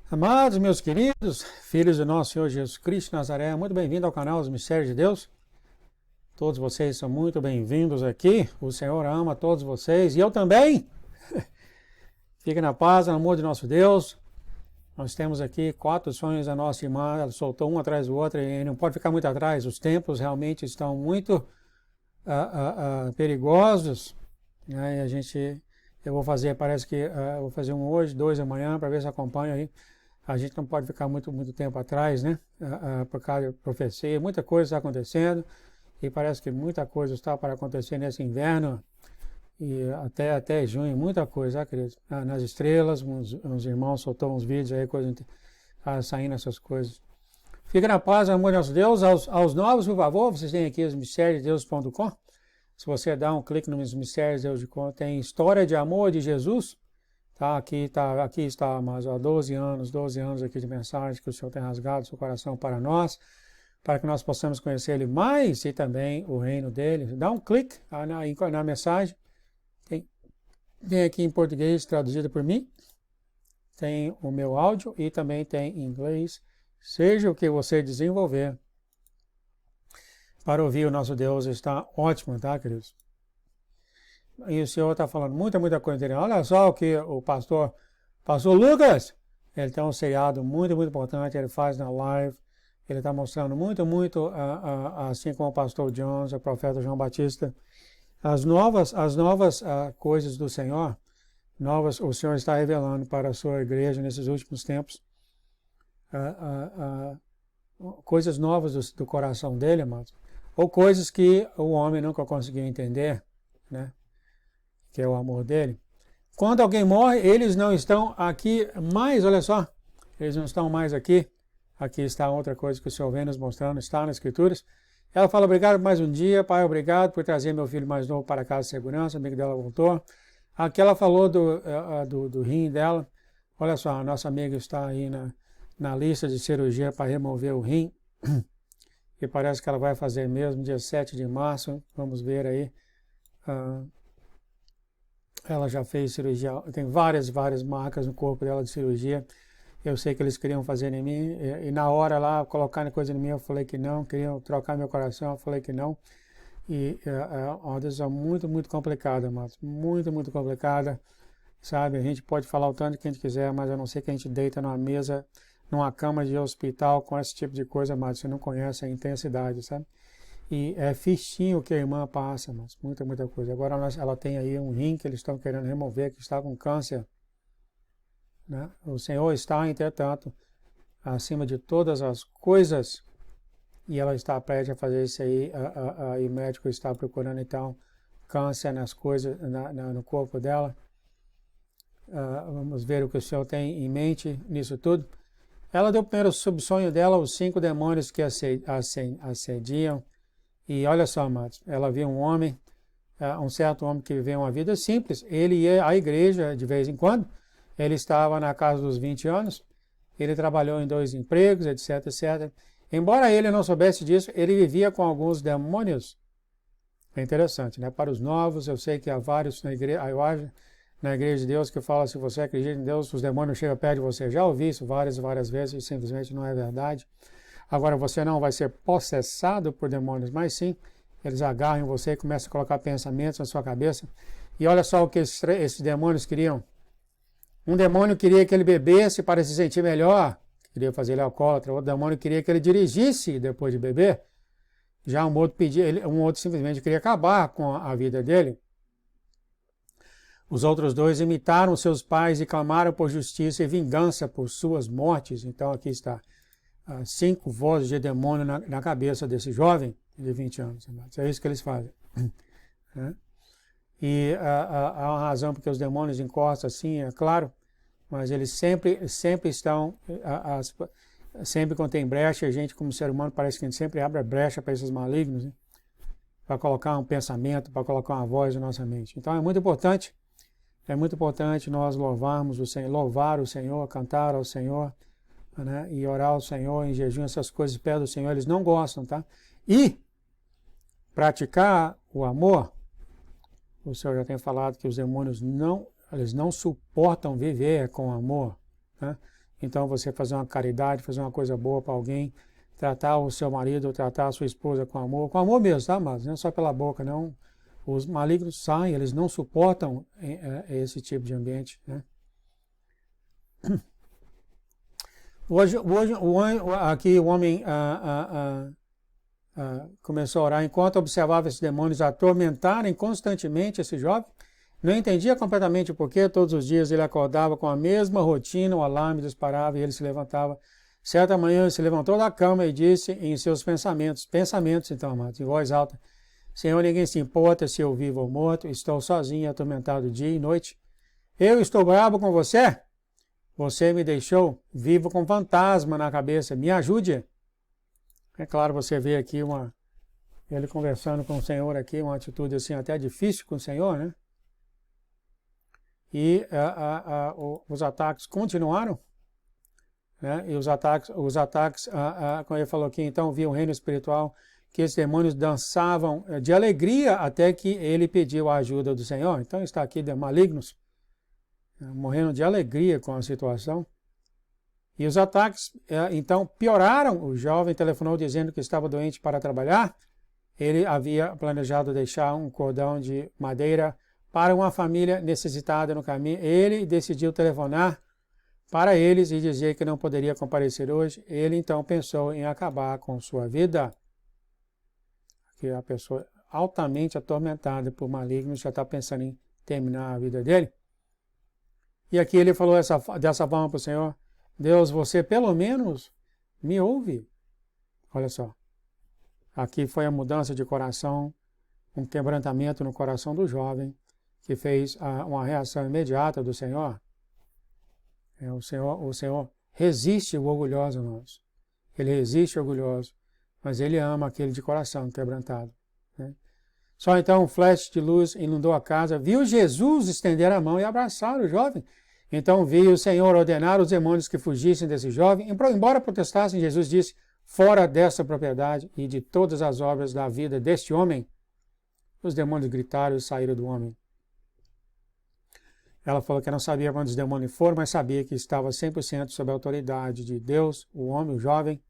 Amados, meus queridos, filhos do nosso Senhor Jesus Cristo de Nazaré, muito bem-vindo ao canal Os Mistérios de Deus. Todos vocês são muito bem-vindos aqui. O Senhor ama todos vocês e eu também. Fiquem na paz, no amor de nosso Deus. Nós temos aqui 4 sonhos da nossa irmã, ela soltou um atrás do outro e não pode ficar muito atrás. Os tempos realmente estão muito perigosos, né? E eu vou fazer, parece que eu vou fazer um hoje, 2 amanhã, para ver se acompanha aí. A gente não pode ficar muito tempo atrás, né? Por causa da profecia, muita coisa está acontecendo e parece que muita coisa está para acontecer nesse inverno e até junho, muita coisa, queridos. Nas estrelas, uns irmãos soltou uns vídeos aí, saindo essas coisas. Fica na paz, amor de nosso Deus. Aos novos, por favor, vocês têm aqui os mistériosdedeus.com. Se você dá um clique nos Mistérios de Deus, tem História de Amor de Jesus. Aqui está, mas há 12 anos aqui de mensagem que o Senhor tem rasgado seu coração para nós, para que nós possamos conhecer Ele mais e também o reino dele. Dá um clique na mensagem, tem aqui em português traduzido por mim, tem o meu áudio e também tem em inglês, seja o que você desenvolver. Para ouvir o nosso Deus está ótimo, tá, queridos? E o Senhor está falando muita coisa interessante. Olha só o que o pastor Lucas, ele tem um seriado muito importante, ele faz na live, ele está mostrando muito, assim como o pastor Jones, o profeta João Batista, as novas coisas do Senhor, o Senhor está revelando para a sua igreja nesses últimos tempos, coisas novas do coração dele, amados, ou coisas que o homem nunca conseguiu entender, né? Que é o amor dele. Quando alguém morre, eles não estão aqui mais, olha só, eles não estão mais aqui. Aqui está outra coisa que o Senhor vem nos mostrando, está nas Escrituras. Ela fala, obrigado por mais um dia, pai, obrigado por trazer meu filho mais novo para casa de segurança, o amigo dela voltou. Aqui ela falou do rim dela, olha só, a nossa amiga está aí na lista de cirurgia para remover o rim, e parece que ela vai fazer mesmo, dia 7 de março, vamos ver aí. Ela já fez cirurgia, tem várias marcas no corpo dela de cirurgia. Eu sei que eles queriam fazer em mim, e na hora lá, colocar coisa em mim, eu falei que não, queriam trocar meu coração, eu falei que não. E é uma decisão muito complicada, mas muito complicada, sabe? A gente pode falar o tanto que a gente quiser, mas eu não sei que a gente deita numa mesa, numa cama de hospital com esse tipo de coisa, mas você não conhece a intensidade, sabe? E é fichinho que a irmã passa, mas muita coisa. Agora ela tem aí um rim que eles estão querendo remover, que está com câncer, né? O Senhor está, entretanto, acima de todas as coisas, e ela está prestes a fazer isso aí, e o médico está procurando, então, câncer nas coisas, no corpo dela. Vamos ver o que o Senhor tem em mente nisso tudo. Ela deu o primeiro subsonho dela, os 5 demônios que assediam. E olha só, amados, ela viu um homem, um certo homem que viveu uma vida simples. Ele ia à igreja de vez em quando, ele estava na casa dos 20 anos, ele trabalhou em 2 empregos, etc. Embora ele não soubesse disso, ele vivia com alguns demônios. É interessante, né? Para os novos, eu sei que há vários na igreja de Deus que fala, se você acredita em Deus, os demônios chegam perto de você. Já ouvi isso várias vezes e simplesmente não é verdade. Agora você não vai ser possessado por demônios, mas sim, eles agarram em você e começam a colocar pensamentos na sua cabeça. E olha só o que esses demônios queriam. Um demônio queria que ele bebesse para se sentir melhor, queria fazer ele alcoólatra. Outro demônio queria que ele dirigisse depois de beber. Já um outro simplesmente queria acabar com a vida dele. Os outros 2 imitaram seus pais e clamaram por justiça e vingança por suas mortes. Então aqui está. 5 vozes de demônio na cabeça desse jovem de 20 anos. É isso que eles fazem. E há uma razão porque os demônios encostam assim, é claro, mas eles sempre estão, sempre quando tem brecha, a gente como ser humano parece que a gente sempre abre a brecha para esses malignos, né? Para colocar um pensamento, para colocar uma voz na nossa mente. Então é muito importante nós louvarmos o Senhor, louvar o Senhor, cantar ao Senhor, né? E orar ao Senhor em jejum, essas coisas perto do Senhor, eles não gostam, tá? E praticar o amor, o Senhor já tem falado que os demônios eles não suportam viver com amor, né? Então você fazer uma caridade, fazer uma coisa boa para alguém, tratar o seu marido, tratar a sua esposa com amor mesmo, tá, amados? Não é só pela boca, não. Os malignos saem, eles não suportam esse tipo de ambiente, né? Hoje aqui o homem começou a orar enquanto observava esses demônios atormentarem constantemente esse jovem. Não entendia completamente o porquê. Todos os dias ele acordava com a mesma rotina, o alarme disparava e ele se levantava. Certa manhã ele se levantou da cama e disse em seus pensamentos então, amados, em voz alta: Senhor, ninguém se importa se eu vivo ou morto, estou sozinho, atormentado dia e noite. Eu estou bravo com você? Você me deixou vivo com fantasma na cabeça, me ajude. É claro, você vê aqui ele conversando com o Senhor aqui, uma atitude assim até difícil com o Senhor, né? E os ataques continuaram, né? E os ataques, como ele falou aqui, então vi um reino espiritual que esses demônios dançavam de alegria até que ele pediu a ajuda do Senhor. Então está aqui de malignos, morrendo de alegria com a situação. E os ataques, então, pioraram. O jovem telefonou dizendo que estava doente para trabalhar. Ele havia planejado deixar um cordão de madeira para uma família necessitada no caminho. Ele decidiu telefonar para eles e dizer que não poderia comparecer hoje. Ele, então, pensou em acabar com sua vida. Que a pessoa altamente atormentada por malignos já está pensando em terminar a vida dele. E aqui ele falou dessa forma para o Senhor: Deus, você pelo menos me ouve. Olha só. Aqui foi a mudança de coração, um quebrantamento no coração do jovem, que fez uma reação imediata do Senhor. O Senhor resiste o orgulhoso, irmãos. Ele resiste o orgulhoso, mas ele ama aquele de coração quebrantado, né? Só então um flash de luz inundou a casa. Viu Jesus estender a mão e abraçar o jovem. Então viu o Senhor ordenar os demônios que fugissem desse jovem. Embora protestassem, Jesus disse: fora dessa propriedade e de todas as obras da vida deste homem. Os demônios gritaram e saíram do homem. Ela falou que não sabia quando os demônios foram, mas sabia que estava 100% sob a autoridade de Deus, o homem, o jovem.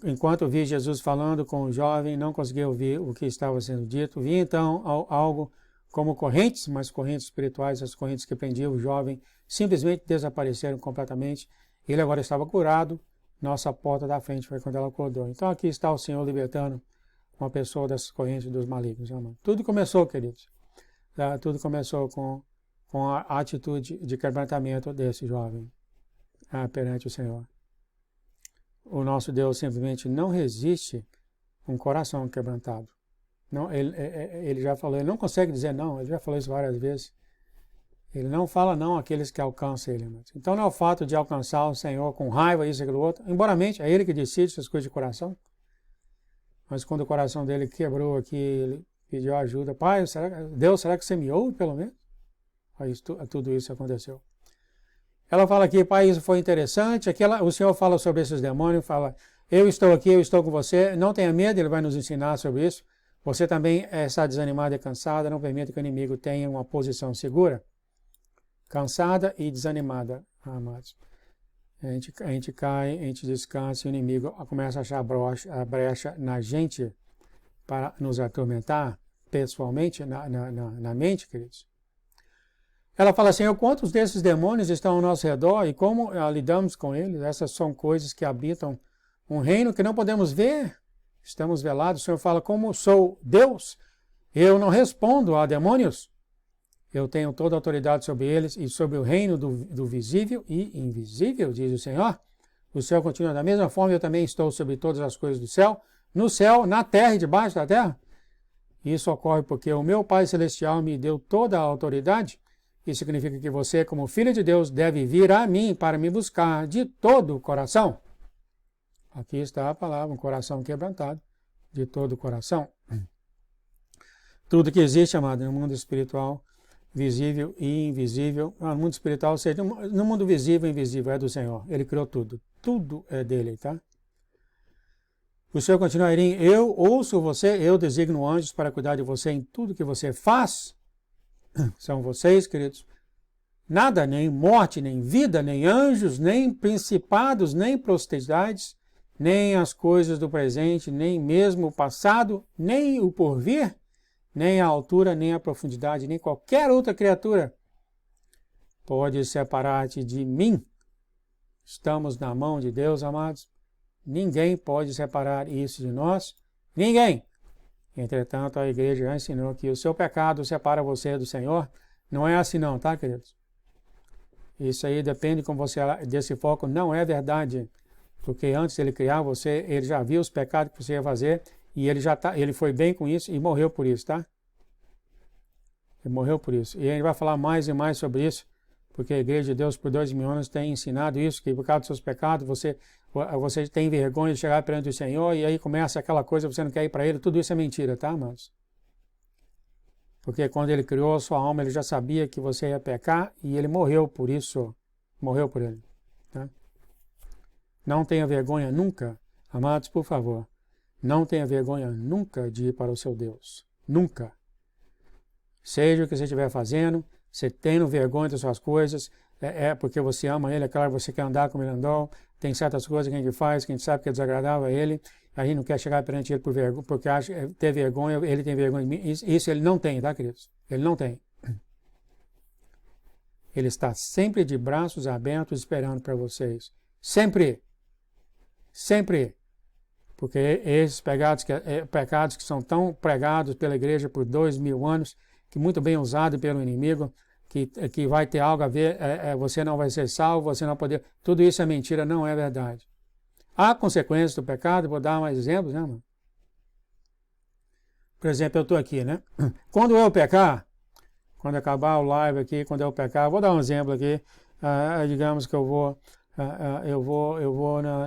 Enquanto vi Jesus falando com o jovem, não conseguia ouvir o que estava sendo dito. Vi então algo como correntes, mas correntes espirituais, as correntes que prendiam o jovem, simplesmente desapareceram completamente. Ele agora estava curado. Nossa porta da frente foi quando ela acordou. Então aqui está o Senhor libertando uma pessoa dessas correntes dos malignos. Amém. Tudo começou, queridos. Tudo começou com a atitude de quebrantamento desse jovem perante o Senhor. O nosso Deus simplesmente não resiste um coração quebrantado. Não, ele já falou, ele não consegue dizer não, ele já falou isso várias vezes. Ele não fala não àqueles que alcançam ele. Então não é o fato de alcançar o Senhor com raiva, isso e aquilo outro. Embora mente, é ele que decide essas coisas de coração. Mas quando o coração dele quebrou aqui, ele pediu ajuda. Pai, Deus, será que você me ouve pelo menos? Aí tudo isso aconteceu. Ela fala aqui: pai, isso foi interessante. Aqui o Senhor fala sobre esses demônios, fala: eu estou aqui, eu estou com você, não tenha medo, ele vai nos ensinar sobre isso. Você também está desanimada e cansada, não permita que o inimigo tenha uma posição segura. Cansada e desanimada, amados. A gente cai, a gente descansa e o inimigo começa a achar a brecha na gente para nos atormentar pessoalmente, na mente, queridos. Ela fala assim: quantos desses demônios estão ao nosso redor e como lidamos com eles? Essas são coisas que habitam um reino que não podemos ver. Estamos velados. O Senhor fala: como sou Deus, eu não respondo a demônios. Eu tenho toda a autoridade sobre eles e sobre o reino do visível e invisível, diz o Senhor. O Senhor continua da mesma forma, eu também estou sobre todas as coisas do céu, no céu, na terra e debaixo da terra. Isso ocorre porque o meu Pai Celestial me deu toda a autoridade. Isso significa que você, como filho de Deus, deve vir a mim para me buscar de todo o coração. Aqui está a palavra, um coração quebrantado, de todo o coração. Tudo que existe, amado, no mundo espiritual, visível e invisível, no mundo espiritual, ou seja, no mundo visível e invisível, é do Senhor. Ele criou tudo. Tudo é dele, tá? O Senhor continua: eu ouço você, eu designo anjos para cuidar de você em tudo que você faz. São vocês, queridos, Nada, nem morte, nem vida, nem anjos, nem principados, nem potestades, nem as coisas do presente, nem mesmo o passado, nem o porvir, nem a altura, nem a profundidade, nem qualquer outra criatura pode separar-te de mim. Estamos na mão de Deus, amados. Ninguém pode separar isso de nós. Ninguém. Entretanto, a igreja já ensinou que o seu pecado separa você do Senhor. Não é assim não, tá, queridos? Isso aí depende como você desse foco. Não é verdade. Porque antes de ele criar você, ele já viu os pecados que você ia fazer e ele foi bem com isso e morreu por isso, tá? Ele morreu por isso. E a gente vai falar mais e mais sobre isso, porque a Igreja de Deus por 2000 anos tem ensinado isso, que por causa dos seus pecados você tem vergonha de chegar perante o Senhor e aí começa aquela coisa, você não quer ir para Ele. Tudo isso é mentira, tá, irmãos? Porque quando Ele criou a sua alma, Ele já sabia que você ia pecar e Ele morreu por isso. Morreu por Ele, tá? Não tenha vergonha nunca, amados, por favor. Não tenha vergonha nunca de ir para o seu Deus. Nunca. Seja o que você estiver fazendo, você tendo vergonha das suas coisas, porque você ama Ele, é claro, você quer andar como Ele andou, tem certas coisas que a gente faz, que a gente sabe que é desagradável a Ele, a gente não quer chegar perante Ele porque acha ter vergonha, Ele tem vergonha de mim. Isso Ele não tem, tá, queridos? Ele não tem. Ele está sempre de braços abertos esperando para vocês. Sempre. Sempre. Porque esses pecados que são tão pregados pela igreja por 2000 anos, que muito bem usado pelo inimigo, que vai ter algo a ver, você não vai ser salvo, você não poder. Tudo isso é mentira, não é verdade. Há consequências do pecado, vou dar mais exemplos, né, mano? Por exemplo, eu estou aqui, né? Quando eu pecar, quando acabar o live aqui, quando eu pecar, vou dar um exemplo aqui, digamos que eu vou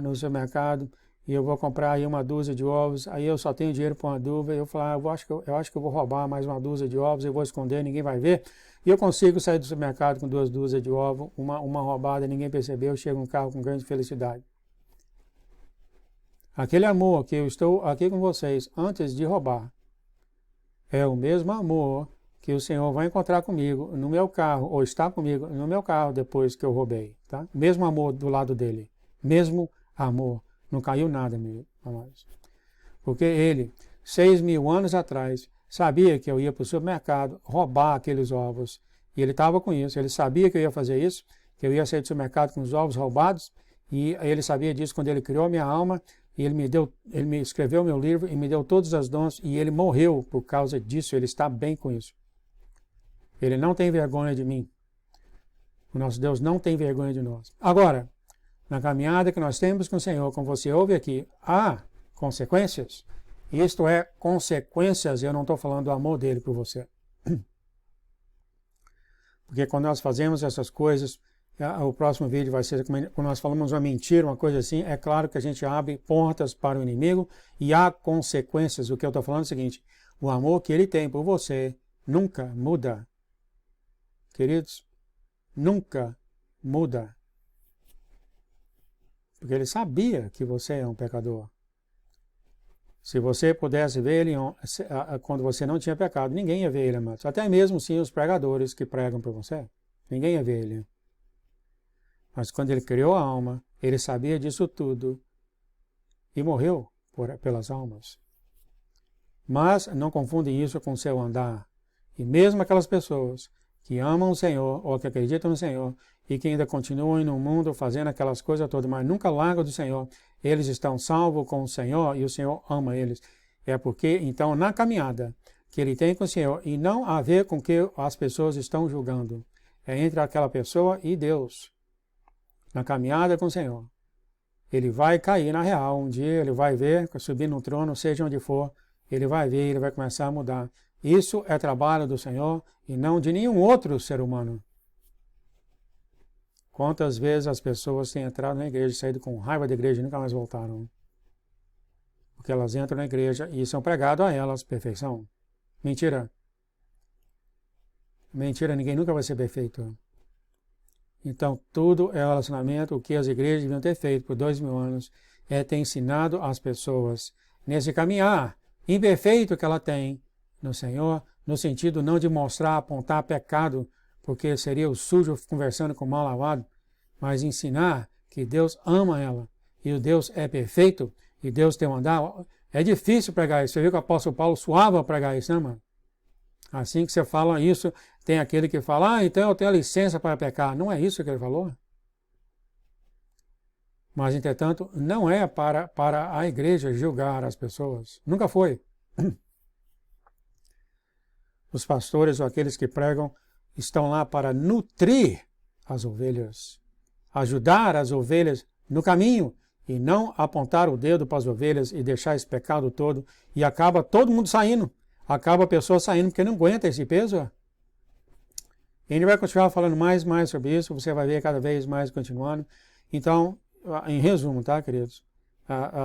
no supermercado e eu vou comprar aí uma dúzia de ovos, aí eu só tenho dinheiro para uma dúzia, eu falo, eu acho que eu vou roubar mais uma dúzia de ovos, eu vou esconder, ninguém vai ver, e eu consigo sair do supermercado com 2 dúzias de ovos, uma roubada, ninguém percebeu, chega um carro com grande felicidade. Aquele amor que eu estou aqui com vocês antes de roubar, é o mesmo amor que o Senhor vai encontrar comigo no meu carro, ou está comigo no meu carro depois que eu roubei, tá? Mesmo amor do lado dele, mesmo amor. Não caiu nada, meus amados. Porque ele, 6.000 anos atrás, sabia que eu ia para o supermercado roubar aqueles ovos. E ele estava com isso, ele sabia que eu ia fazer isso, que eu ia sair do supermercado com os ovos roubados, e ele sabia disso quando ele criou a minha alma, e ele me escreveu meu livro e me deu todas as dons, e ele morreu por causa disso, ele está bem com isso. Ele não tem vergonha de mim. O nosso Deus não tem vergonha de nós. Agora, na caminhada que nós temos com o Senhor, como você ouve aqui, há consequências. Isto é, consequências, eu não estou falando do amor dele por você. Porque quando nós fazemos essas coisas, o próximo vídeo vai ser quando nós falamos uma mentira, uma coisa assim, é claro que a gente abre portas para o inimigo e há consequências. O que eu estou falando é o seguinte, o amor que ele tem por você nunca muda. Queridos, nunca muda. Porque ele sabia que você é um pecador. Se você pudesse ver ele quando você não tinha pecado, ninguém ia ver ele, amados. Até mesmo sim os pregadores que pregam por você, ninguém ia ver ele. Mas quando ele criou a alma, ele sabia disso tudo e morreu pelas almas. Mas não confundem isso com o seu andar. E mesmo aquelas pessoas que amam o Senhor ou que acreditam no Senhor e que ainda continuam no mundo fazendo aquelas coisas todas, mas nunca largam do Senhor, eles estão salvos com o Senhor e o Senhor ama eles. É porque, então, na caminhada que ele tem com o Senhor, e não a ver com o que as pessoas estão julgando, é entre aquela pessoa e Deus. Na caminhada com o Senhor, ele vai cair na real. Um dia ele vai ver, subir no trono, seja onde for, ele vai ver, ele vai começar a mudar. Isso é trabalho do Senhor e não de nenhum outro ser humano. Quantas vezes as pessoas têm entrado na igreja, saído com raiva da igreja e nunca mais voltaram? Porque elas entram na igreja e são pregados a elas perfeição. Mentira. Mentira, ninguém nunca vai ser perfeito. Então, tudo é relacionamento. O que as igrejas deviam ter feito por 2000 anos é ter ensinado as pessoas nesse caminhar imperfeito que ela tem no Senhor, no sentido não de mostrar, apontar pecado porque seria o sujo conversando com o mal lavado, mas ensinar que Deus ama ela, e o Deus é perfeito, e Deus tem um andar. É difícil pregar isso. Você viu que o apóstolo Paulo suava pregar isso, né, mano? Assim que você fala isso, tem aquele que fala, então eu tenho a licença para pecar. Não é isso que ele falou. Mas, entretanto, não é para a igreja julgar as pessoas. Nunca foi. Os pastores ou aqueles que pregam estão lá para nutrir as ovelhas, ajudar as ovelhas no caminho e não apontar o dedo para as ovelhas e deixar esse pecado todo e acaba todo mundo saindo. Acaba a pessoa saindo porque não aguenta esse peso. E a gente vai continuar falando mais sobre isso, você vai ver cada vez mais continuando. Então, em resumo, tá, queridos?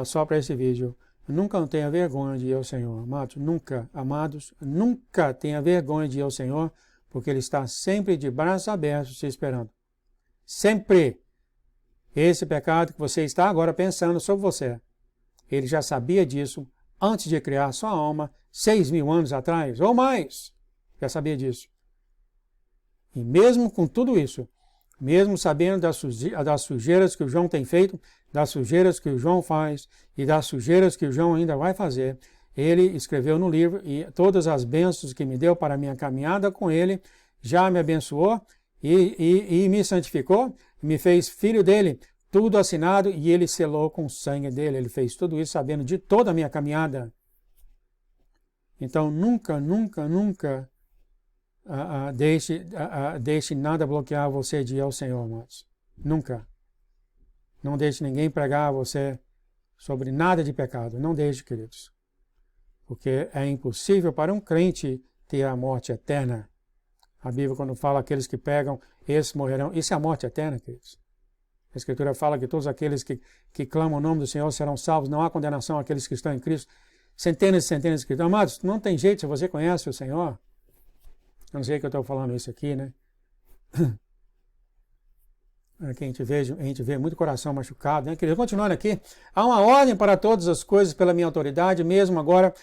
Só para esse vídeo. Nunca tenha vergonha de ir ao Senhor, amados. Nunca, amados, nunca tenha vergonha de ir ao Senhor, porque Ele está sempre de braços abertos te esperando. Sempre. Esse pecado que você está agora pensando sobre você, Ele já sabia disso antes de criar sua alma, 6.000 anos atrás, ou mais. Já sabia disso. E mesmo com tudo isso, mesmo sabendo das sujeiras que o João tem feito, das sujeiras que o João faz e das sujeiras que o João ainda vai fazer, ele escreveu no livro, e todas as bênçãos que me deu para a minha caminhada com ele, já me abençoou e me santificou, me fez filho dele, tudo assinado, e ele selou com o sangue dele. Ele fez tudo isso sabendo de toda a minha caminhada. Então, nunca deixe nada bloquear você de ir ao Senhor, irmãos. Nunca. Não deixe ninguém pregar a você sobre nada de pecado. Não deixe, queridos. Porque é impossível para um crente ter a morte eterna. A Bíblia, quando fala aqueles que pegam, esses morrerão. Isso é a morte eterna, queridos. A Escritura fala que todos aqueles que clamam o nome do Senhor serão salvos. Não há condenação àqueles que estão em Cristo. Centenas e centenas de Escrituras. Amados, não tem jeito se você conhece o Senhor. Eu não sei que eu estou falando isso aqui, né? Aqui a gente vê muito coração machucado, né? Querido, continuando aqui, há uma ordem para todas as coisas pela minha autoridade, mesmo agora,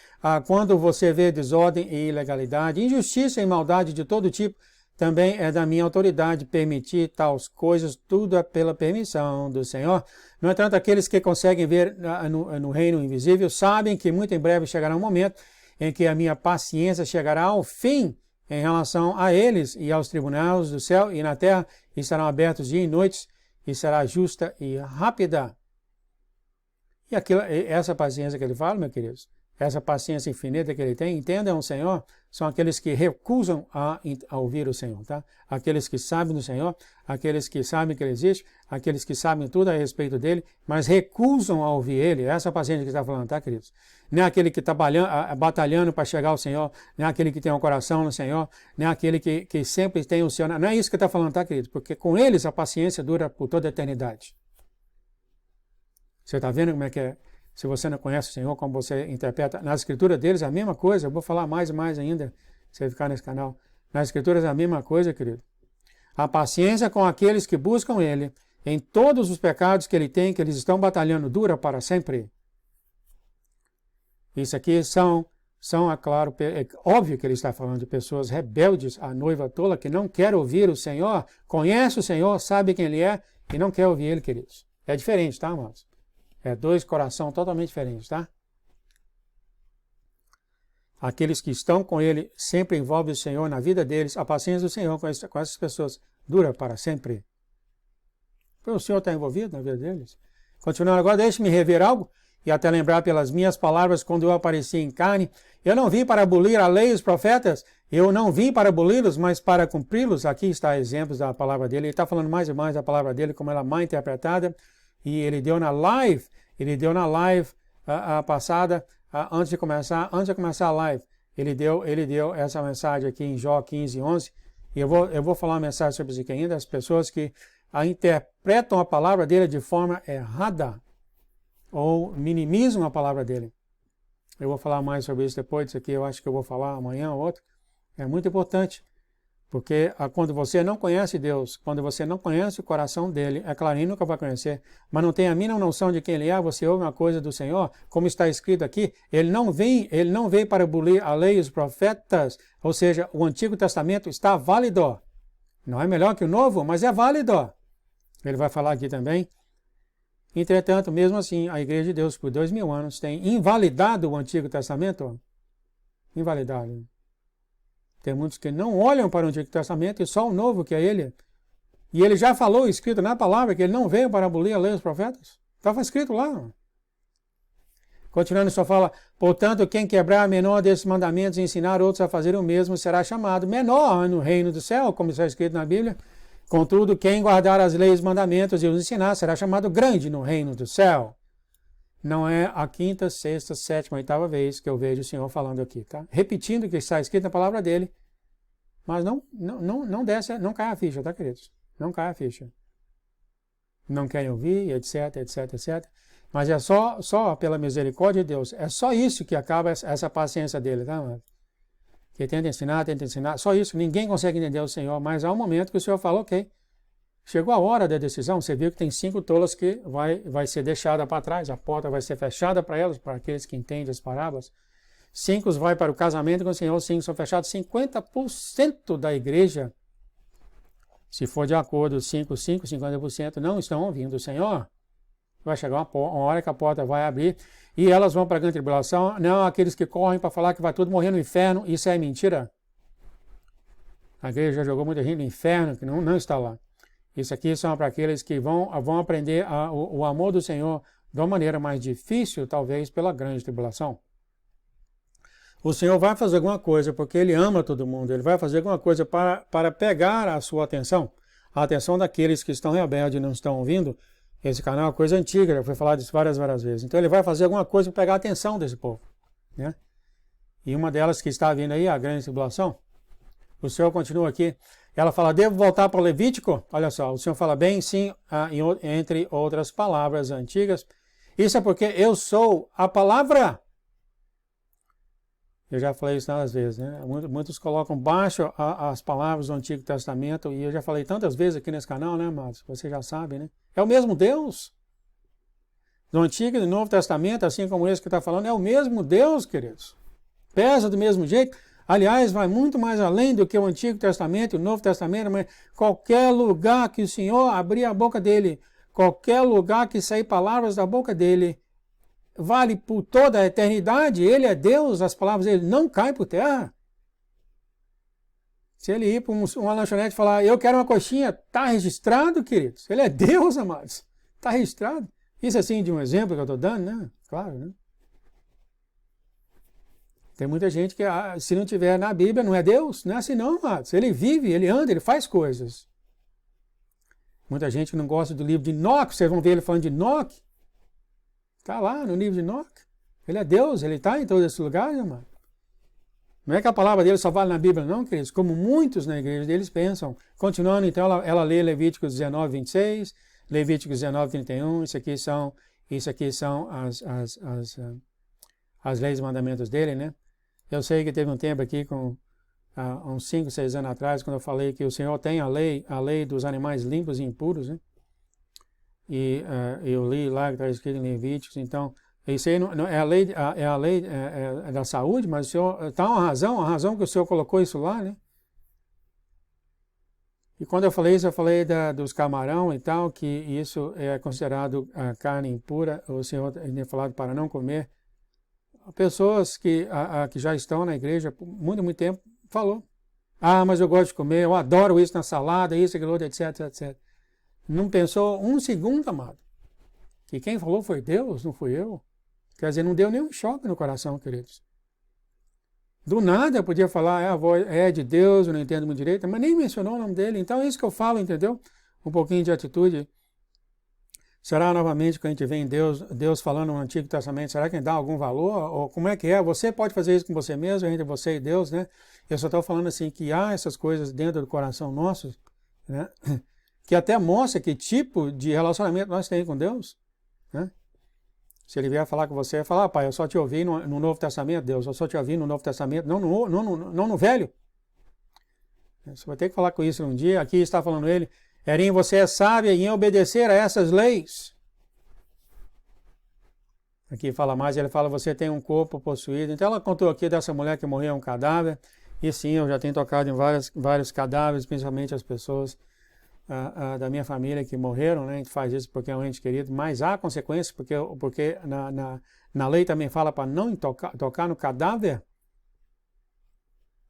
quando você vê desordem e ilegalidade, injustiça e maldade de todo tipo, também é da minha autoridade permitir tais coisas, tudo é pela permissão do Senhor. No entanto, aqueles que conseguem ver no reino invisível sabem que muito em breve chegará um momento em que a minha paciência chegará ao fim em relação a eles, e aos tribunais do céu e na terra estarão abertos dia e noite, e será justa e rápida. E essa paciência que ele fala, meus queridos, essa paciência infinita que ele tem, entendam o Senhor, são aqueles que recusam a ouvir o Senhor, tá? Aqueles que sabem do Senhor, aqueles que sabem que Ele existe, aqueles que sabem tudo a respeito dele, mas recusam a ouvir Ele. Essa paciência que ele está falando, tá, queridos? Não é aquele que está batalhando para chegar ao Senhor, não é aquele que tem um coração no Senhor, não é aquele que sempre tem o Senhor. Não é isso que ele está falando, tá, queridos? Porque com eles a paciência dura por toda a eternidade. Você está vendo como é que é? Se você não conhece o Senhor, como você interpreta, nas escrituras deles é a mesma coisa. Eu vou falar mais e mais ainda, se você ficar nesse canal. Nas escrituras é a mesma coisa, querido. A paciência com aqueles que buscam Ele, em todos os pecados que Ele tem, que eles estão batalhando, dura para sempre. Isso aqui são é claro, é óbvio que ele está falando de pessoas rebeldes, a noiva tola, que não quer ouvir o Senhor, conhece o Senhor, sabe quem Ele é, e não quer ouvir Ele, queridos. É diferente, tá, irmãos? É dois corações totalmente diferentes, tá? Aqueles que estão com Ele sempre envolvem o Senhor na vida deles. A paciência do Senhor com essas pessoas dura para sempre. O Senhor está envolvido na vida deles. Continuando agora, deixe-me rever algo e até lembrar pelas minhas palavras quando eu apareci em carne. Eu não vim para abolir a lei e os profetas. Eu não vim para aboli-los, mas para cumpri-los. Aqui está exemplos da palavra dele. Ele está falando mais e mais da palavra dele, como ela é mal interpretada. E ele deu na live passada, antes de começar a live, ele deu essa mensagem aqui em Jó 15:11, e eu vou falar uma mensagem sobre isso aqui ainda, as pessoas que interpretam a palavra dele de forma errada, ou minimizam a palavra dele. Eu vou falar mais sobre isso depois, isso aqui eu acho que eu vou falar amanhã ou outro. É muito importante. Porque quando você não conhece Deus, quando você não conhece o coração dele, é claro, ele nunca vai conhecer, mas não tem a mínima noção de quem ele é, você ouve uma coisa do Senhor, como está escrito aqui, ele não veio para abolir a lei e os profetas, ou seja, o Antigo Testamento está válido. Não é melhor que o novo, mas é válido. Ele vai falar aqui também. Entretanto, mesmo assim, a Igreja de Deus, por 2000 anos, tem invalidado o Antigo Testamento. Invalidado. Tem muitos que não olham para o Antigo Testamento e só o Novo, que é ele. E ele já falou, escrito na palavra, que ele não veio para abolir a lei dos profetas. Estava escrito lá. Continuando, só fala, portanto, quem quebrar a menor desses mandamentos e ensinar outros a fazer o mesmo será chamado menor no reino do céu, como está escrito na Bíblia. Contudo, quem guardar as leis e mandamentos e os ensinar será chamado grande no reino do céu. Não é a quinta, sexta, sétima, oitava vez que eu vejo o Senhor falando aqui, tá? Repetindo o que está escrito na palavra dele, mas não desce, não cai a ficha, tá, queridos? Não cai a ficha. Não querem ouvir, etc, etc, etc. Mas é só pela misericórdia de Deus. É só isso que acaba essa paciência dele, tá, mano? Que tenta ensinar, só isso. Ninguém consegue entender o Senhor, mas há um momento que o Senhor fala, ok, chegou a hora da decisão. Você viu que tem 5 tolas que vai ser deixada para trás, a porta vai ser fechada para elas, para aqueles que entendem as parábolas. 5 vai para o casamento com o Senhor, 5 são fechados. 50% da igreja, se for de acordo 50% não estão ouvindo o Senhor. Vai chegar uma hora que a porta vai abrir e elas vão para a grande tribulação. Não aqueles que correm para falar que vai tudo morrer no inferno. Isso é mentira. A igreja já jogou muita gente no inferno que não está lá. Isso aqui são para aqueles que vão aprender o amor do Senhor de uma maneira mais difícil, talvez pela grande tribulação. O Senhor vai fazer alguma coisa porque Ele ama todo mundo. Ele vai fazer alguma coisa para pegar a sua atenção. A atenção daqueles que estão rebeldes e não estão ouvindo. Esse canal é uma coisa antiga, já foi falado isso várias vezes. Então ele vai fazer alguma coisa para pegar a atenção desse povo. Né? E uma delas que está vindo aí, a grande tribulação. O Senhor continua aqui. Ela fala, devo voltar para o Levítico? Olha só, o Senhor fala bem, sim, entre outras palavras antigas. Isso é porque eu sou a palavra. Eu já falei isso tantas vezes, né? Muitos colocam baixo as palavras do Antigo Testamento, e eu já falei tantas vezes aqui nesse canal, né, amados? Você já sabe, né? É o mesmo Deus. Do Antigo e do Novo Testamento, assim como esse que está falando, é o mesmo Deus, queridos. Pesa do mesmo jeito. Aliás, vai muito mais além do que o Antigo Testamento e o Novo Testamento, mas qualquer lugar que o Senhor abrir a boca dele, qualquer lugar que sair palavras da boca dele, vale por toda a eternidade. Ele é Deus, as palavras dele não caem por terra. Se ele ir para uma lanchonete e falar, eu quero uma coxinha, está registrado, queridos. Ele é Deus, amados. Está registrado. Isso assim de um exemplo que eu estou dando, né? Claro, né? Tem muita gente que, se não tiver na Bíblia, não é Deus. Não é assim não, amados. Ele vive, ele anda, ele faz coisas. Muita gente que não gosta do livro de Enoque, vocês vão ver ele falando de Enoque. Está lá no livro de Enoque. Ele é Deus, ele está em todos esses lugares, amado. Não é que a palavra dele só vale na Bíblia, não, queridos. Como muitos na igreja deles pensam. Continuando, então, ela lê Levíticos 19, 26, Levíticos 19, 31. Isso aqui são as leis e mandamentos dele, né? Eu sei que teve um tempo aqui, uns 5, 6 anos atrás, quando eu falei que o Senhor tem a lei dos animais limpos e impuros, né? E eu li lá que está escrito em Levíticos, então, isso aí não é a lei da saúde, mas o Senhor está uma razão que o Senhor colocou isso lá, né? E quando eu falei isso, eu falei dos camarão e tal, que isso é considerado carne impura, o Senhor tinha falado para não comer. Pessoas que já estão na igreja por muito tempo, falou, mas eu gosto de comer, eu adoro isso na salada, isso, aquilo outro, etc, etc. Não pensou um segundo, amado. Que quem falou foi Deus, não fui eu. Quer dizer, não deu nenhum choque no coração, queridos. Do nada eu podia falar, a voz é de Deus, eu não entendo muito direito, mas nem mencionou o nome dele. Então é isso que eu falo, entendeu? Um pouquinho de atitude. Será novamente que a gente vê em Deus falando no Antigo Testamento, será que ele dá algum valor? Ou como é que é? Você pode fazer isso com você mesmo, entre você e Deus, né? Eu só estou falando assim que há essas coisas dentro do coração nosso, né? Que até mostra que tipo de relacionamento nós temos com Deus, né? Se ele vier falar com você, falar, pai, eu só te ouvi no Novo Testamento, Deus, eu só te ouvi no Novo Testamento, não no Velho. Você vai ter que falar com isso um dia. Aqui está falando ele, Erim, você é sábia em obedecer a essas leis. Aqui fala mais, ele fala, você tem um corpo possuído. Então ela contou aqui dessa mulher que morreu em um cadáver, E sim, eu já tenho tocado em vários cadáveres, principalmente as pessoas da minha família que morreram, né? A gente faz isso porque é um ente querido, mas há consequências, porque na lei também fala para não tocar no cadáver.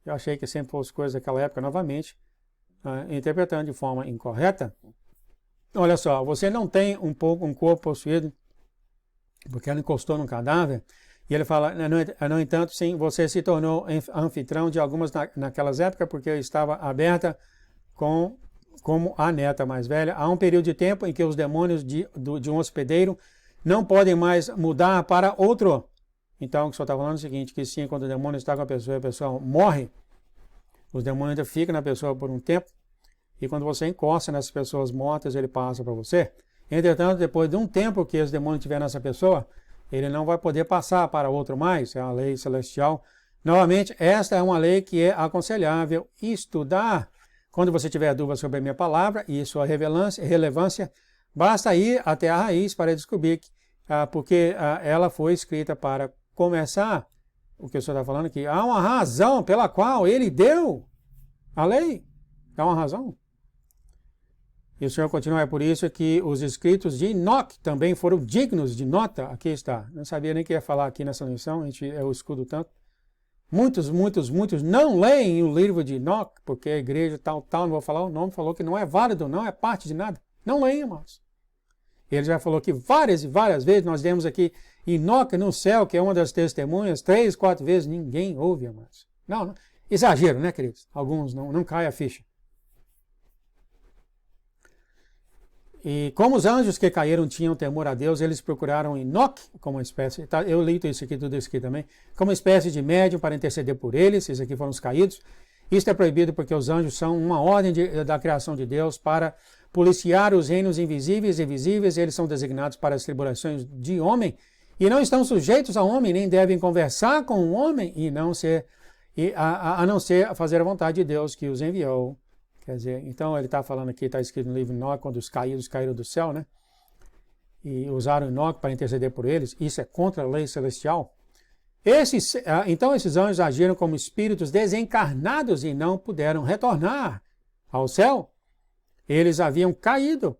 Eu achei que sempre fosse coisa daquela época, novamente, interpretando de forma incorreta. Olha só, você não tem um corpo possuído porque ela encostou no cadáver. E ele fala, no entanto, sim, você se tornou anfitrião de algumas naquelas épocas porque estava aberta como a neta mais velha. Há um período de tempo em que os demônios de um hospedeiro não podem mais mudar para outro. Então, o que o senhor está falando é o seguinte, que sim, quando o demônio está com a pessoa morre, os demônios ainda ficam na pessoa por um tempo, e quando você encosta nessas pessoas mortas, ele passa para você. Entretanto, depois de um tempo que esse demônio estiver nessa pessoa, ele não vai poder passar para outro mais, é a lei celestial. Novamente, esta é uma lei que é aconselhável estudar. Quando você tiver dúvida sobre a minha palavra e sua relevância, basta ir até a raiz para descobrir porque ela foi escrita para começar. O que o senhor está falando aqui, há uma razão pela qual ele deu a lei. Há uma razão. E o senhor continua, é por isso que os escritos de Enoque também foram dignos de nota. Aqui está. Não sabia nem que ia falar aqui nessa lição, eu escudo tanto. Muitos não leem o livro de Enoque, porque a igreja tal, não vou falar o nome, falou que não é válido, não é parte de nada. Não leem, irmãos. Ele já falou que várias e várias vezes nós demos aqui Enoque no céu, que é uma das testemunhas, 3, 4 vezes, ninguém ouve, irmãos. Não, exagero, né, queridos? Alguns não cai a ficha. E como os anjos que caíram tinham temor a Deus, eles procuraram Enoque como uma espécie, eu li isso aqui, tudo isso aqui também, como uma espécie de médium para interceder por eles, esses aqui foram os caídos. Isto é proibido porque os anjos são uma ordem da criação de Deus para policiar os reinos invisíveis e visíveis, eles são designados para as tribulações de homem, e não estão sujeitos a homem, nem devem conversar com o homem, a não ser fazer a vontade de Deus que os enviou. Quer dizer, então ele está falando aqui, está escrito no livro de Enoque, quando os caídos caíram do céu, né? E usaram Enoque para interceder por eles. Isso é contra a lei celestial. Então esses anjos agiram como espíritos desencarnados e não puderam retornar ao céu. Eles haviam caído.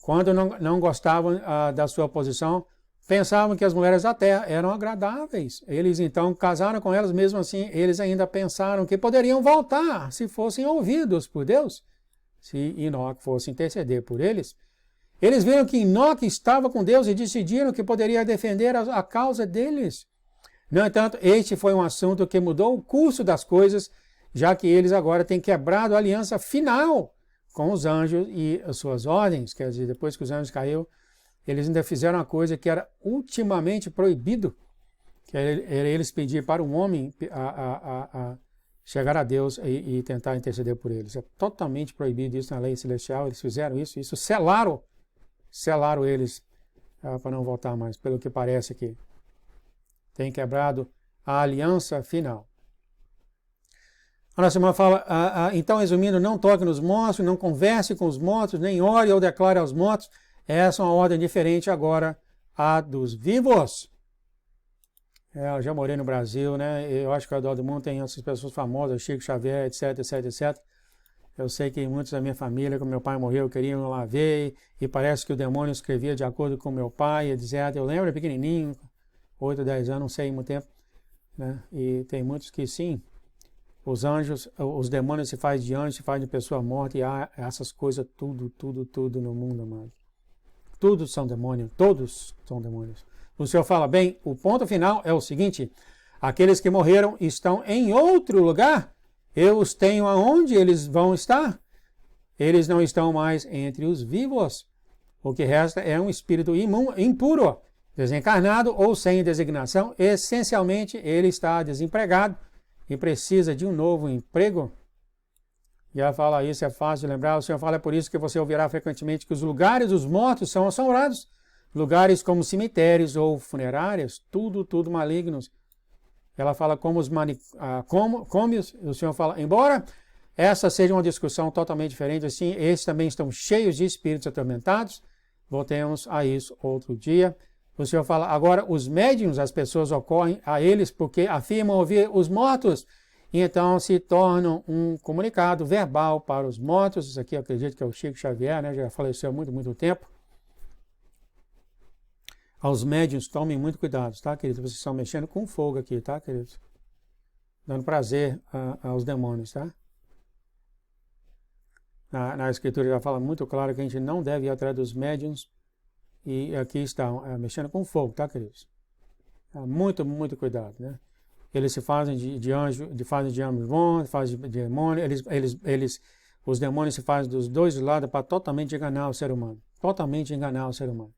Quando não gostavam da sua posição, pensavam que as mulheres da terra eram agradáveis. Eles então casaram com elas, mesmo assim, eles ainda pensaram que poderiam voltar se fossem ouvidos por Deus, se Enoque fosse interceder por eles. Eles viram que Enoque estava com Deus e decidiram que poderia defender a causa deles. No entanto, este foi um assunto que mudou o curso das coisas, já que eles agora têm quebrado a aliança final com os anjos e as suas ordens. Quer dizer, depois que os anjos caíram, eles ainda fizeram uma coisa que era ultimamente proibido, que era eles pedir para um homem a chegar a Deus e tentar interceder por eles. É totalmente proibido isso na lei celestial, eles fizeram isso selaram eles para não voltar mais, pelo que parece aqui. Tem quebrado a aliança final. A nossa irmã fala, então resumindo, não toque nos mortos, não converse com os mortos, nem ore ou declare aos mortos. Essa é uma ordem diferente agora a dos vivos. Eu já morei no Brasil, né? Eu acho que ao redor do mundo tem essas pessoas famosas, Chico Xavier, etc, etc, etc. Eu sei que muitos da minha família, quando meu pai morreu, queriam ir lá ver, e parece que o demônio escrevia de acordo com meu pai, etc. Eu lembro, pequenininho, 8, 10 anos, não sei, muito tempo, né? E tem muitos que sim, os anjos, os demônios se fazem de anjo, se fazem de pessoa morta, e há essas coisas tudo no mundo, amado. Todos são demônios, todos são demônios. O Senhor fala, bem, o ponto final é o seguinte, aqueles que morreram estão em outro lugar, eu os tenho aonde eles vão estar. Eles não estão mais entre os vivos. O que resta é um espírito impuro, desencarnado ou sem designação. Essencialmente, ele está desempregado e precisa de um novo emprego. E ela fala, isso é fácil de lembrar, o Senhor fala, é por isso que você ouvirá frequentemente que os lugares dos mortos são assombrados, lugares como cemitérios ou funerárias, tudo malignos. Ela fala como os manicômios, o Senhor fala, embora essa seja uma discussão totalmente diferente, assim, esses também estão cheios de espíritos atormentados, voltemos a isso outro dia. O Senhor fala, agora os médiuns, as pessoas ocorrem a eles porque afirmam ouvir os mortos, e então se tornam um comunicado verbal para os mortos. Isso aqui eu acredito que é o Chico Xavier, né? Já faleceu há muito, muito tempo. Aos médiuns, tomem muito cuidado, tá, queridos? Vocês estão mexendo com fogo aqui, tá, queridos? Dando prazer aos demônios, tá? Na Escritura já fala muito claro que a gente não deve ir atrás dos médiuns. E aqui estão mexendo com fogo, tá, queridos? Muito, muito cuidado, né? Eles se fazem de anjo, fazem de anjo bom, fazem de demônio. Os demônios se fazem dos dois lados para totalmente enganar o ser humano. Totalmente enganar o ser humano.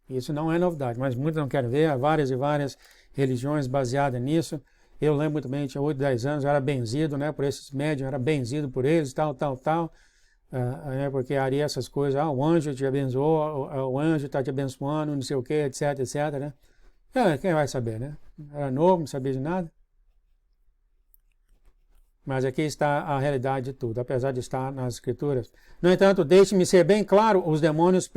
Isso não é novidade, mas muitos não querem ver. Há várias e várias religiões baseadas nisso. Eu lembro muito bem, tinha 8, 10 anos, eu era benzido, né, por esses médiuns, era benzido por eles, tal. Porque ali essas coisas, o anjo te abençoou, o anjo está te abençoando, não sei o que, etc, né? Quem vai saber, né? Era novo, não sabia de nada. Mas aqui está a realidade de tudo, apesar de estar nas Escrituras. No entanto, deixe-me ser bem claro, os demônios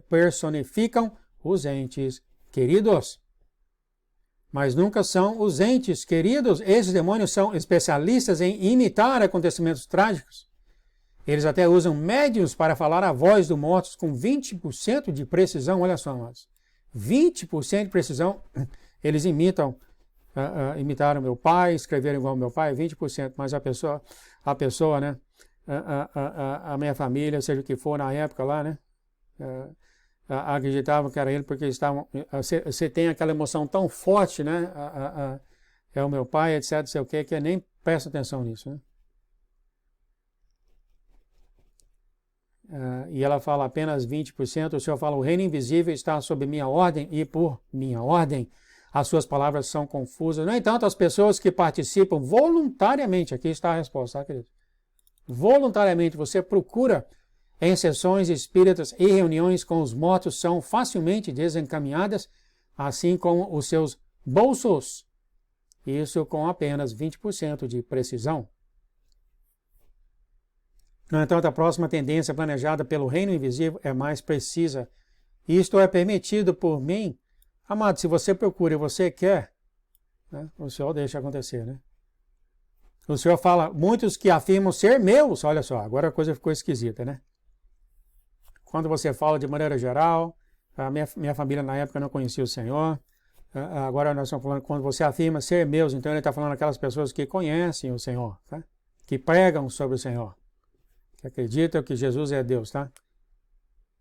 personificam os entes queridos. Mas nunca são os entes queridos. Esses demônios são especialistas em imitar acontecimentos trágicos. Eles até usam médiuns para falar a voz dos mortos com 20% de precisão. Olha só, amados. 20% de precisão. Eles imitaram meu pai, escreveram igual meu pai, 20%. Mas a pessoa, né? A minha família, seja o que for na época lá, né? Acreditavam que era ele porque estavam. Você tem aquela emoção tão forte, né? É o meu pai, etc, não sei o que nem presta atenção nisso, né? E ela fala apenas 20%. O Senhor fala: o reino invisível está sob minha ordem e por minha ordem as suas palavras são confusas. No entanto, as pessoas que participam voluntariamente, aqui está a resposta, tá, querido? Voluntariamente, você procura em sessões espíritas e reuniões com os mortos são facilmente desencaminhadas, assim como os seus bolsos. Isso com apenas 20% de precisão. No entanto, a próxima tendência planejada pelo reino invisível é mais precisa. Isto é permitido por mim. Amado, se você procura e você quer, né, o Senhor deixa acontecer, né? O Senhor fala, muitos que afirmam ser meus, olha só, agora a coisa ficou esquisita, né? Quando você fala de maneira geral, a minha família na época não conhecia o Senhor, agora nós estamos falando quando você afirma ser meus, então ele está falando aquelas pessoas que conhecem o Senhor, tá? Que pregam sobre o Senhor, que acreditam que Jesus é Deus, tá?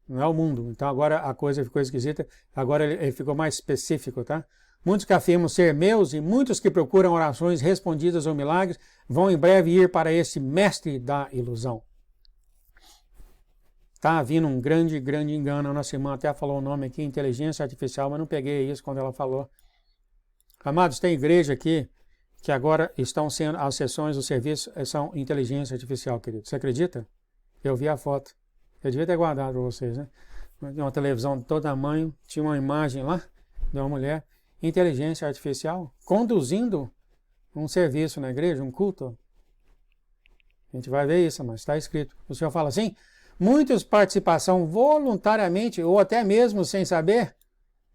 Não é o mundo. Então agora a coisa ficou esquisita, agora ele ficou mais específico, tá? Muitos que afirmam ser meus e muitos que procuram orações respondidas ou milagres vão em breve ir para esse mestre da ilusão. Está havendo um grande engano. A nossa irmã até falou o nome aqui, inteligência artificial, mas não peguei isso quando ela falou. Amados, tem igreja aqui que agora estão sendo, as sessões, os serviços são inteligência artificial, querido. Você acredita? Eu vi a foto. Eu devia ter guardado para vocês, né? Uma televisão de todo tamanho, tinha uma imagem lá de uma mulher, inteligência artificial, conduzindo um serviço na igreja, um culto. A gente vai ver isso, mas está escrito. O Senhor fala assim, muitos participação voluntariamente ou até mesmo sem saber.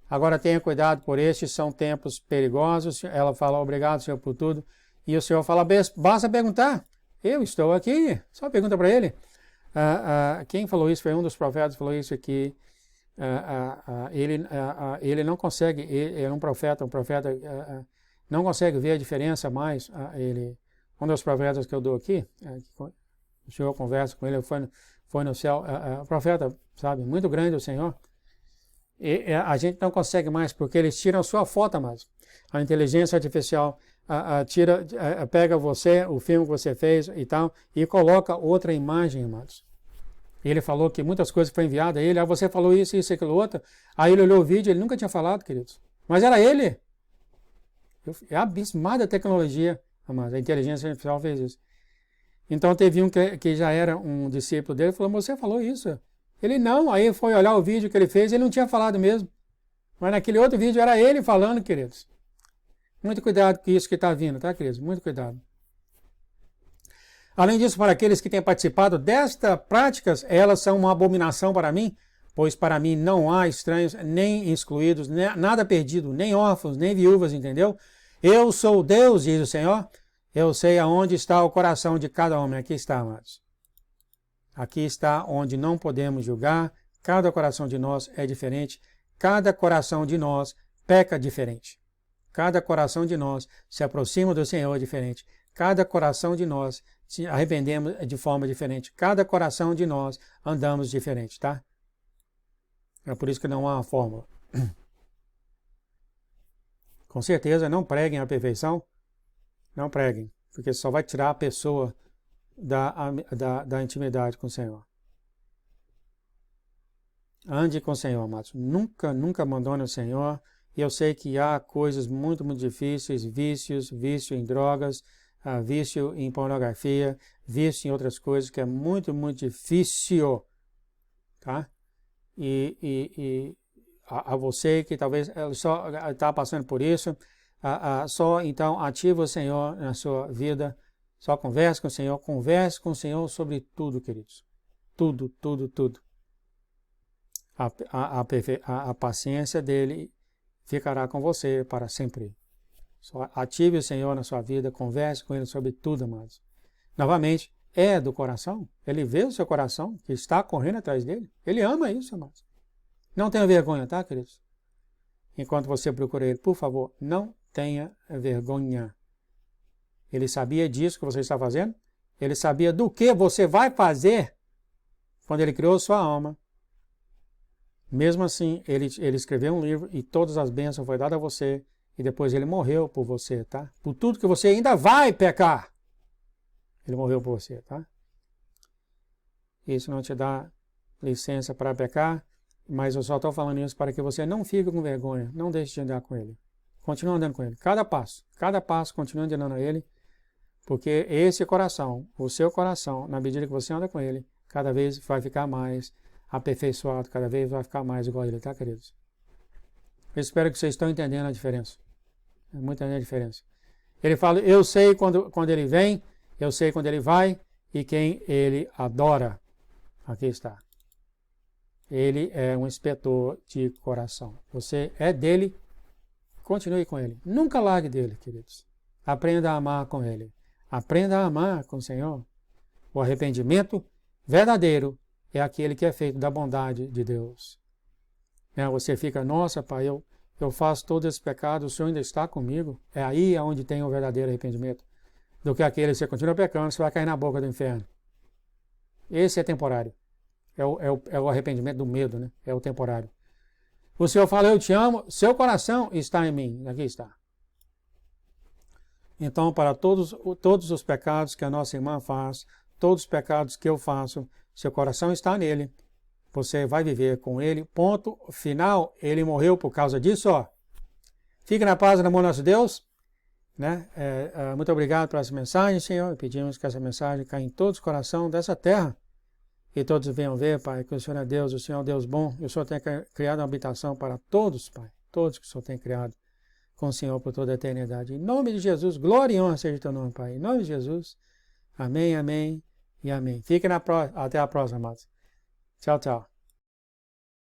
Agora tenha cuidado, por estes são tempos perigosos. Ela fala, obrigado, Senhor, por tudo. E o Senhor fala, basta perguntar. Eu estou aqui. Só pergunta para ele. Quem falou isso foi um dos profetas, falou isso aqui. Ele não consegue, ele é um profeta não consegue ver a diferença mais. Um dos profetas que eu dou aqui, o Senhor conversa com ele, foi no céu, profeta, sabe, muito grande o Senhor. A gente não consegue mais, porque eles tiram sua foto, mas a inteligência artificial pega você, o filme que você fez e tal, e coloca outra imagem, amados. Ele falou que muitas coisas foram enviadas a ele, você falou isso, aquilo, outro. Aí ele olhou o vídeo, ele nunca tinha falado, queridos. Mas era ele. É abismada a tecnologia, amados. A inteligência artificial fez isso. Então teve um que já era um discípulo dele, falou, você falou isso. Ele não, aí foi olhar o vídeo que ele fez, ele não tinha falado mesmo. Mas naquele outro vídeo era ele falando, queridos. Muito cuidado com isso que está vindo, tá, queridos? Muito cuidado. Além disso, para aqueles que têm participado destas práticas, elas são uma abominação para mim, pois para mim não há estranhos, nem excluídos, nada perdido, nem órfãos, nem viúvas, entendeu? Eu sou Deus, diz o Senhor. Eu sei aonde está o coração de cada homem. Aqui está, amados. Aqui está onde não podemos julgar. Cada coração de nós é diferente. Cada coração de nós peca diferente. Cada coração de nós se aproxima do Senhor diferente. Cada coração de nós se arrependemos de forma diferente. Cada coração de nós andamos diferente, tá? É por isso que não há uma fórmula. Com certeza, não preguem a perfeição. Não preguem, porque só vai tirar a pessoa da intimidade com o Senhor. Ande com o Senhor, amados. Nunca abandone o Senhor. E eu sei que há coisas muito difíceis, vício em drogas, vício em pornografia, vício em outras coisas, que é muito difícil, tá? E a você que talvez só está passando por isso, só então ativa o Senhor na sua vida, só converse com o Senhor sobre tudo, queridos. Tudo. A paciência dele ficará com você para sempre. Só ative o Senhor na sua vida, converse com Ele sobre tudo, amados. Novamente, é do coração. Ele vê o seu coração, que está correndo atrás dele. Ele ama isso, amados. Não tenha vergonha, tá, queridos? Enquanto você procura Ele, por favor, não tenha vergonha. Ele sabia disso que você está fazendo. Ele sabia do que você vai fazer quando Ele criou sua alma. Mesmo assim, ele escreveu um livro e todas as bênçãos foram dadas a você. E depois ele morreu por você, tá? Por tudo que você ainda vai pecar. Ele morreu por você, tá? Isso não te dá licença para pecar, mas eu só estou falando isso para que você não fique com vergonha. Não deixe de andar com Ele. Continue andando com Ele. Cada passo, continue andando a Ele. Porque esse coração, o seu coração, na medida que você anda com Ele, cada vez vai ficar mais aperfeiçoado, cada vez vai ficar mais igual a Ele, tá, queridos? Eu espero que vocês estão entendendo a diferença. É muito a diferença. Ele fala, eu sei quando Ele vem, eu sei quando Ele vai e quem Ele adora. Aqui está. Ele é um inspetor de coração. Você é dele, continue com Ele. Nunca largue dele, queridos. Aprenda a amar com Ele. Aprenda a amar com o Senhor. O arrependimento verdadeiro é aquele que é feito da bondade de Deus. Você fica, nossa, Pai, eu faço todo esse pecado, o Senhor ainda está comigo. É aí onde tem o verdadeiro arrependimento. Do que aquele que você continua pecando, você vai cair na boca do inferno. Esse é temporário. É o arrependimento do medo, né? É o temporário. O Senhor fala, eu te amo, seu coração está em mim. Aqui está. Então, para todos os pecados que a nossa irmã faz, todos os pecados que eu faço, seu coração está nele. Você vai viver com ele. Ponto final. Ele morreu por causa disso, ó. Fique na paz do amor nosso Deus. Né? Muito obrigado por essa mensagem, Senhor. Pedimos que essa mensagem caia em todos os corações dessa terra. E todos venham ver, Pai, que o Senhor é Deus, o Senhor é Deus bom. E o Senhor tem criado uma habitação para todos, Pai. Todos que o Senhor tem criado com o Senhor por toda a eternidade. Em nome de Jesus, glória e honra seja teu nome, Pai. Em nome de Jesus. Amém, amém e amém. Fique até a próxima, amados. Tchau, tchau.